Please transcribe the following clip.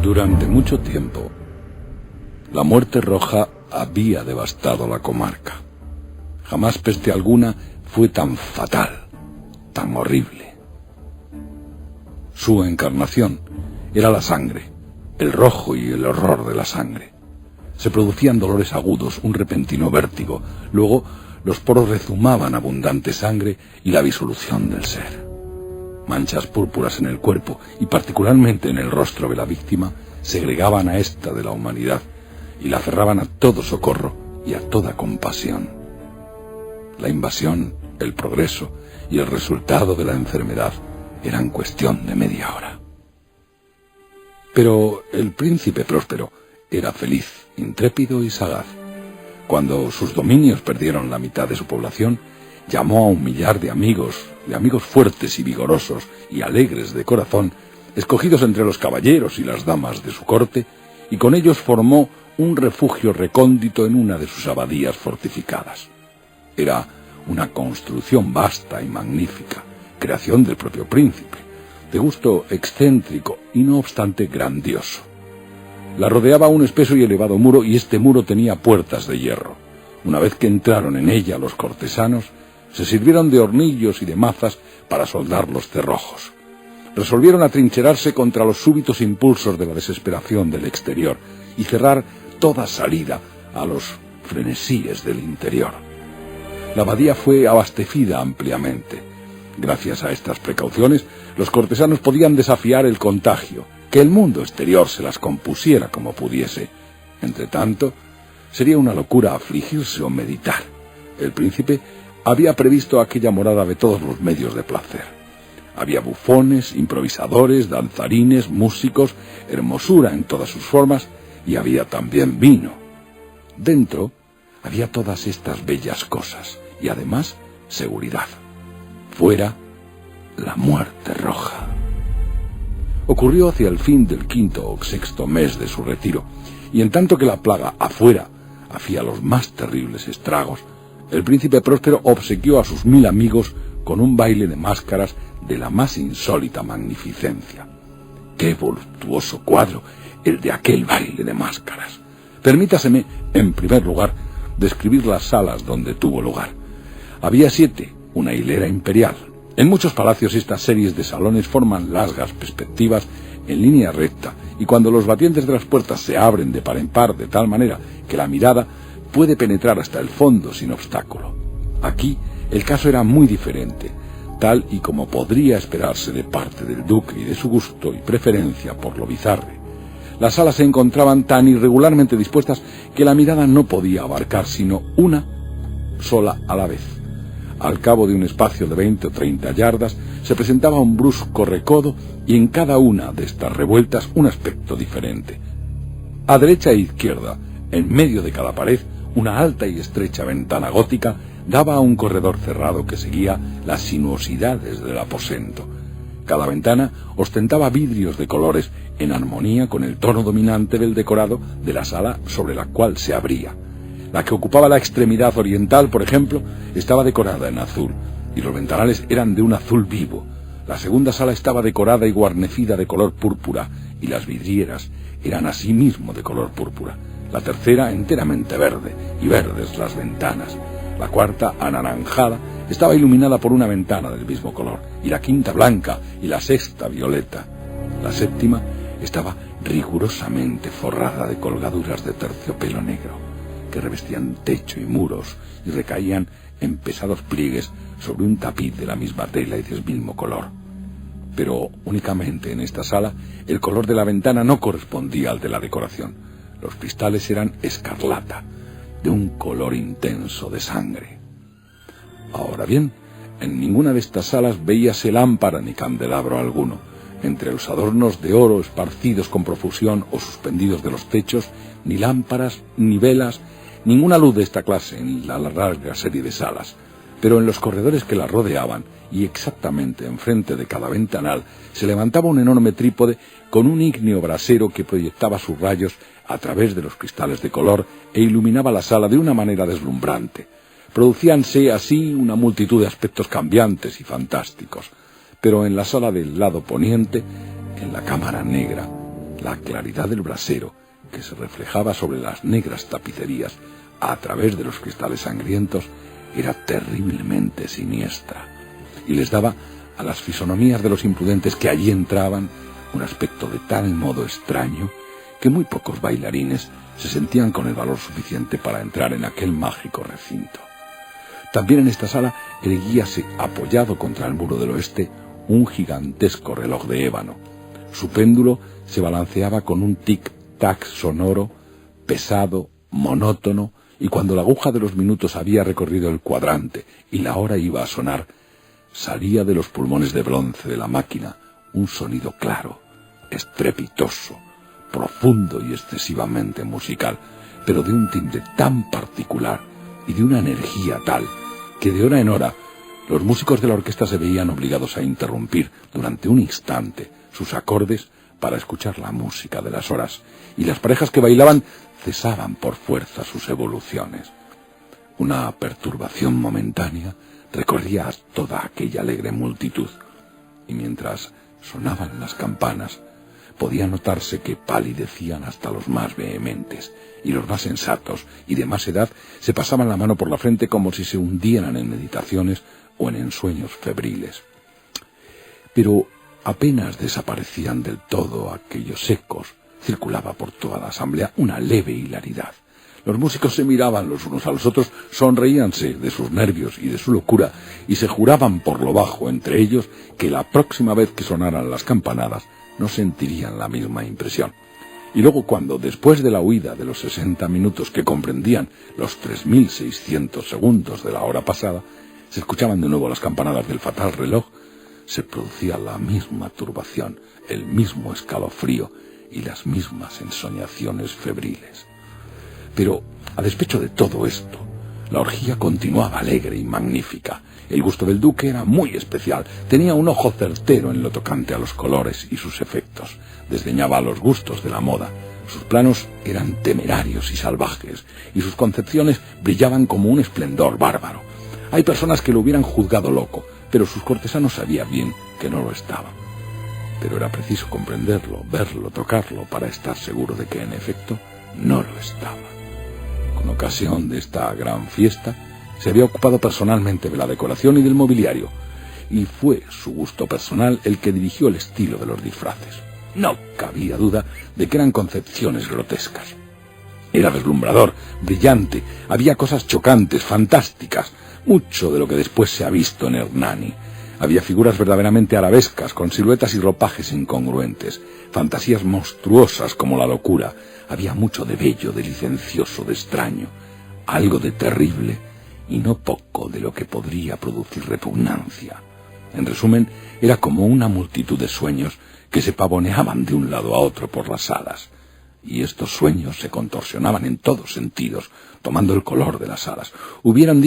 Durante mucho tiempo, la muerte roja había devastado la comarca. Jamás peste alguna fue tan fatal, tan horrible. Su encarnación era la sangre, el rojo y el horror de la sangre. Se producían dolores agudos, un repentino vértigo. Luego, los poros rezumaban abundante sangre y la disolución del ser. Manchas púrpuras en el cuerpo y particularmente en el rostro de la víctima segregaban a ésta de la humanidad y la cerraban a todo socorro y a toda compasión. La invasión, el progreso y el resultado de la enfermedad eran cuestión de media hora. Pero el príncipe Próspero era feliz, intrépido y sagaz. Cuando sus dominios perdieron la mitad de su población, llamó a un millar de amigos fuertes y vigorosos y alegres de corazón, escogidos entre los caballeros y las damas de su corte, y con ellos formó un refugio recóndito en una de sus abadías fortificadas. Era una construcción vasta y magnífica, creación del propio príncipe, de gusto excéntrico y no obstante grandioso. La rodeaba un espeso y elevado muro, y este muro tenía puertas de hierro. Una vez que entraron en ella los cortesanos, se sirvieron de hornillos y de mazas para soldar los cerrojos. Resolvieron atrincherarse contra los súbitos impulsos de la desesperación del exterior y cerrar toda salida a los frenesíes del interior. La abadía fue abastecida ampliamente. Gracias a estas precauciones, los cortesanos podían desafiar el contagio, que el mundo exterior se las compusiera como pudiese. Entretanto, sería una locura afligirse o meditar. El príncipe había previsto aquella morada de todos los medios de placer. Había bufones, improvisadores, danzarines, músicos, hermosura en todas sus formas, y había también vino. Dentro había todas estas bellas cosas, y además seguridad. Fuera, la muerte roja. Ocurrió hacia el fin del 5º o 6º mes de su retiro, y en tanto que la plaga afuera hacía los más terribles estragos, el príncipe Próspero obsequió a sus 1000 amigos con un baile de máscaras de la más insólita magnificencia. ¡Qué voluptuoso cuadro el de aquel baile de máscaras! Permítaseme, en primer lugar, describir las salas donde tuvo lugar. Había 7, una hilera imperial. En muchos palacios estas series de salones forman largas perspectivas en línea recta, y cuando los batientes de las puertas se abren de par en par de tal manera que la mirada puede penetrar hasta el fondo sin obstáculo. Aquí el caso era muy diferente, tal y como podría esperarse de parte del duque y de su gusto y preferencia por lo bizarre. Las salas se encontraban tan irregularmente dispuestas que la mirada no podía abarcar sino una sola a la vez. Al cabo de un espacio de 20 o 30 yardas se presentaba un brusco recodo, y en cada una de estas revueltas un aspecto diferente. A derecha e izquierda, en medio de cada pared, una alta y estrecha ventana gótica daba a un corredor cerrado que seguía las sinuosidades del aposento. Cada ventana ostentaba vidrios de colores en armonía con el tono dominante del decorado de la sala sobre la cual se abría. La que ocupaba la extremidad oriental, por ejemplo, estaba decorada en azul, y los ventanales eran de un azul vivo. La segunda sala estaba decorada y guarnecida de color púrpura, y las vidrieras eran asimismo de color púrpura. La tercera enteramente verde, y verdes las ventanas. La cuarta, anaranjada, estaba iluminada por una ventana del mismo color, y la quinta blanca, y la sexta violeta. La séptima estaba rigurosamente forrada de colgaduras de terciopelo negro, que revestían techo y muros y recaían en pesados pliegues sobre un tapiz de la misma tela y del mismo color. Pero únicamente en esta sala el color de la ventana no correspondía al de la decoración. Los cristales eran escarlata, de un color intenso de sangre. Ahora bien, en ninguna de estas salas veíase lámpara ni candelabro alguno. Entre los adornos de oro esparcidos con profusión o suspendidos de los techos, ni lámparas, ni velas, ninguna luz de esta clase en la larga serie de salas. Pero en los corredores que la rodeaban, y exactamente enfrente de cada ventanal, se levantaba un enorme trípode con un ígneo brasero que proyectaba sus rayos a través de los cristales de color e iluminaba la sala de una manera deslumbrante. Producíanse así una multitud de aspectos cambiantes y fantásticos. Pero en la sala del lado poniente, en la cámara negra, La claridad del brasero, que se reflejaba sobre las negras tapicerías a través de los cristales sangrientos, era terriblemente siniestra, y les daba a las fisonomías de los imprudentes que allí entraban un aspecto de tal modo extraño que muy pocos bailarines se sentían con el valor suficiente para entrar en aquel mágico recinto. También en esta sala erguíase, apoyado contra el muro del oeste, un gigantesco reloj de ébano. Su péndulo se balanceaba con un tic-tac sonoro, pesado, monótono, y cuando la aguja de los minutos había recorrido el cuadrante y la hora iba a sonar, salía de los pulmones de bronce de la máquina un sonido claro, estrepitoso, profundo y excesivamente musical, pero de un timbre tan particular y de una energía tal que de hora en hora los músicos de la orquesta se veían obligados a interrumpir durante un instante sus acordes para escuchar la música de las horas, y las parejas que bailaban cesaban por fuerza sus evoluciones. Una perturbación momentánea recorría a toda aquella alegre multitud, y mientras sonaban las campanas, podía notarse que palidecían hasta los más vehementes, y los más sensatos y de más edad se pasaban la mano por la frente como si se hundieran en meditaciones o en ensueños febriles. Pero apenas desaparecían del todo aquellos ecos, circulaba por toda la asamblea una leve hilaridad. Los músicos se miraban los unos a los otros, sonreíanse de sus nervios y de su locura, y se juraban por lo bajo entre ellos que la próxima vez que sonaran las campanadas no sentirían la misma impresión. Y luego cuando, después de la huida de los 60 minutos que comprendían los 3.600 segundos de la hora pasada, se escuchaban de nuevo las campanadas del fatal reloj, se producía la misma turbación, el mismo escalofrío y las mismas ensoñaciones febriles. Pero, a despecho de todo esto, la orgía continuaba alegre y magnífica. El gusto del duque era muy especial, tenía un ojo certero en lo tocante a los colores y sus efectos, desdeñaba los gustos de la moda, sus planos eran temerarios y salvajes, y sus concepciones brillaban como un esplendor bárbaro. Hay personas que lo hubieran juzgado loco, pero sus cortesanos sabían bien que no lo estaba. Pero era preciso comprenderlo, verlo, tocarlo, para estar seguro de que, en efecto, no lo estaba. Con ocasión de esta gran fiesta, se había ocupado personalmente de la decoración y del mobiliario, y fue su gusto personal el que dirigió el estilo de los disfraces. No cabía duda de que eran concepciones grotescas. Era deslumbrador, brillante, había cosas chocantes, fantásticas, mucho de lo que después se ha visto en Hernani. Había figuras verdaderamente arabescas, con siluetas y ropajes incongruentes, fantasías monstruosas como la locura. Había mucho de bello, de licencioso, de extraño, algo de terrible, y no poco de lo que podría producir repugnancia. En resumen, era como una multitud de sueños que se pavoneaban de un lado a otro por las salas, y estos sueños se contorsionaban en todos sentidos, tomando el color de las alas. Hubieran